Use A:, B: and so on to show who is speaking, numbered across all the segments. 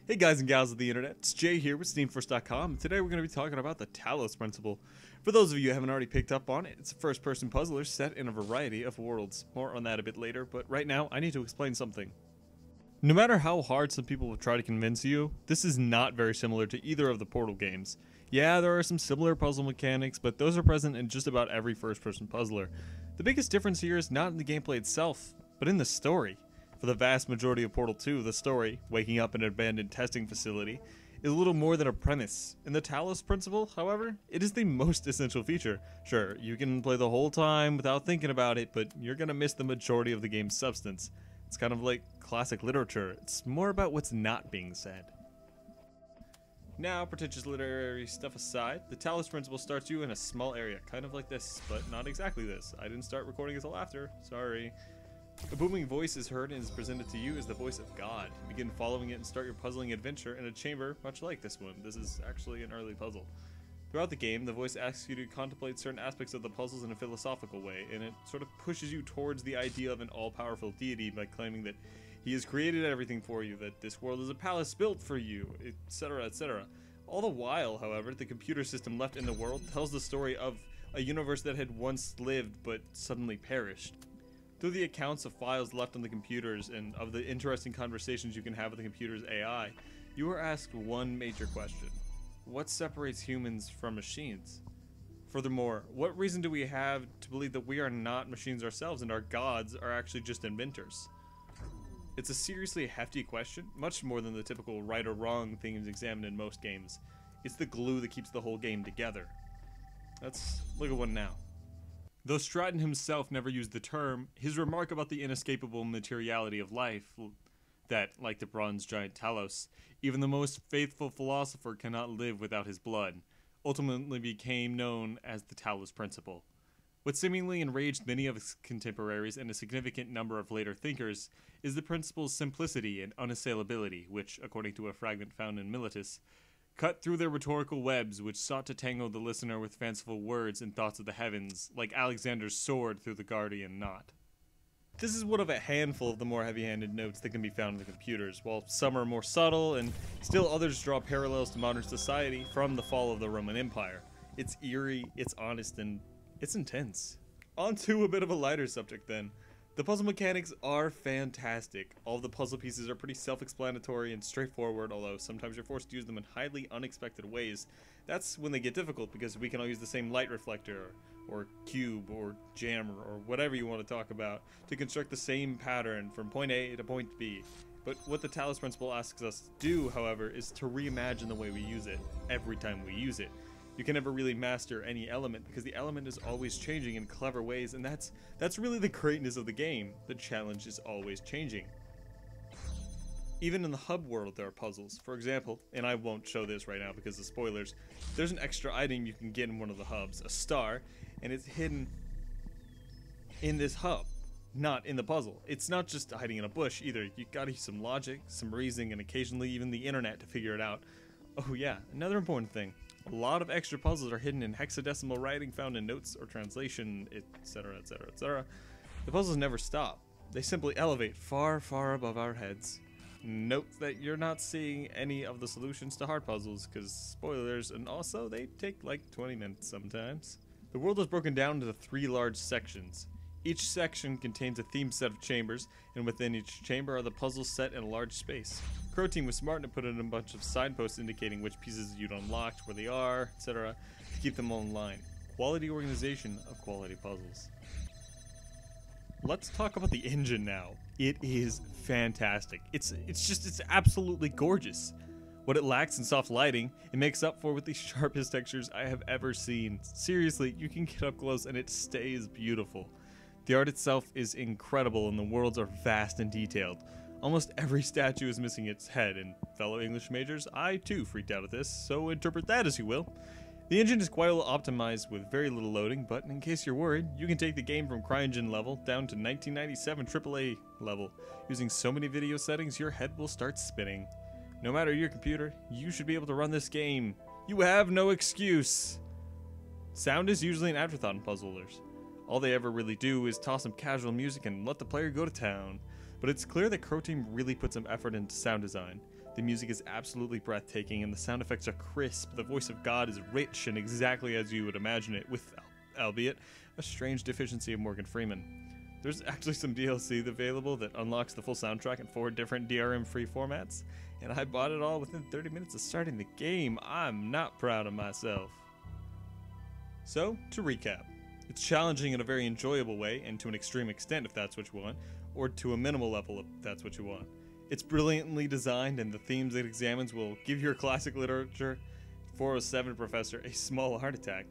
A: Hey guys and gals of the internet, it's Jay here with SteamForce.com, and today we're going to be talking about the Talos Principle. For those of you who haven't already picked up on it, it's a first-person puzzler set in a variety of worlds. More on that a bit later, but right now I need to explain something. No matter how hard some people will try to convince you, this is not very similar to either of the Portal games. Yeah, there are some similar puzzle mechanics, but those are present in just about every first-person puzzler. The biggest difference here is not in the gameplay itself, but in the story. For the vast majority of Portal 2, the story, waking up in an abandoned testing facility, is a little more than a premise. In the Talos Principle, however, it is the most essential feature. Sure, you can play the whole time without thinking about it, but you're gonna miss the majority of the game's substance. It's kind of like classic literature. It's more about what's not being said. Now, pretentious literary stuff aside, the Talos Principle starts you in a small area, kind of like this, but not exactly this. I didn't start recording until after, sorry. A booming voice is heard and is presented to you as the voice of God. You begin following it and start your puzzling adventure in a chamber much like this one. This is actually an early puzzle. Throughout the game, the voice asks you to contemplate certain aspects of the puzzles in a philosophical way, and it sort of pushes you towards the idea of an all-powerful deity by claiming that he has created everything for you, that this world is a palace built for you, etc., etc. All the while, however, the computer system left in the world tells the story of a universe that had once lived but suddenly perished. Through the accounts of files left on the computers and of the interesting conversations you can have with the computer's AI, you are asked one major question. What separates humans from machines? Furthermore, what reason do we have to believe that we are not machines ourselves and our gods are actually just inventors? It's a seriously hefty question, much more than the typical right or wrong themes examined in most games. It's the glue that keeps the whole game together. Let's look at one now. Though Stratton himself never used the term, his remark about the inescapable materiality of life, that, like the bronze giant Talos, even the most faithful philosopher cannot live without his blood, ultimately became known as the Talos Principle. What seemingly enraged many of his contemporaries and a significant number of later thinkers is the principle's simplicity and unassailability, which, according to a fragment found in Miletus, cut through their rhetorical webs which sought to tangle the listener with fanciful words and thoughts of the heavens, like Alexander's sword through the Guardian knot. This is one of a handful of the more heavy-handed notes that can be found in the computers, while some are more subtle and still others draw parallels to modern society from the fall of the Roman Empire. It's eerie, it's honest, and it's intense. On to a bit of a lighter subject then. The puzzle mechanics are fantastic. All of the puzzle pieces are pretty self-explanatory and straightforward, although sometimes you're forced to use them in highly unexpected ways. That's when they get difficult, because we can all use the same light reflector, or cube, or jammer, or whatever you want to talk about, to construct the same pattern from point A to point B. But what the Talos Principle asks us to do, however, is to reimagine the way we use it, every time we use it. You can never really master any element because the element is always changing in clever ways, and that's really the greatness of the game. The challenge is always changing. Even in the hub world there are puzzles. For example, and I won't show this right now because of spoilers, there's an extra item you can get in one of the hubs, a star, and it's hidden in this hub, not in the puzzle. It's not just hiding in a bush either. You gotta use some logic, some reasoning, and occasionally even the internet to figure it out. Oh yeah, another important thing. A lot of extra puzzles are hidden in hexadecimal writing found in notes or translation, etc., etc., etc. The puzzles never stop. They simply elevate far, far above our heads. Note that you're not seeing any of the solutions to hard puzzles, because spoilers, and also they take like 20 minutes sometimes. The world is broken down into 3 large sections. Each section contains a themed set of chambers, and within each chamber are the puzzles set in a large space. Crow Team was smart to put in a bunch of signposts indicating which pieces you'd unlocked, where they are, etc., to keep them all in line. Quality organization of quality puzzles. Let's talk about the engine now. It is fantastic. It's absolutely gorgeous. What it lacks in soft lighting, it makes up for with the sharpest textures I have ever seen. Seriously, you can get up close and it stays beautiful. The art itself is incredible and the worlds are vast and detailed. Almost every statue is missing its head, and fellow English majors, I too freaked out at this, so interpret that as you will. The engine is quite well optimized with very little loading, but in case you're worried, you can take the game from CryEngine level down to 1997 AAA level. Using so many video settings, your head will start spinning. No matter your computer, you should be able to run this game. You have no excuse! Sound is usually an afterthought in puzzlers. All they ever really do is toss some casual music and let the player go to town. But it's clear that Crow Team really put some effort into sound design. The music is absolutely breathtaking, and the sound effects are crisp. The voice of God is rich and exactly as you would imagine it, with, albeit, a strange deficiency of Morgan Freeman. There's actually some DLC available that unlocks the full soundtrack in 4 different DRM-free formats, and I bought it all within 30 minutes of starting the game. I'm not proud of myself. So, to recap, it's challenging in a very enjoyable way, and to an extreme extent if that's what you want, or to a minimal level if that's what you want. It's brilliantly designed, and the themes it examines will give your classic literature 407 professor a small heart attack.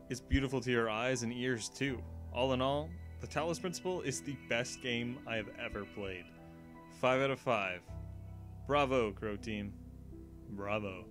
A: It's beautiful to your eyes and ears too. All in all, the Talos Principle is the best game I have ever played. 5 out of 5. Bravo, Crow Team. Bravo.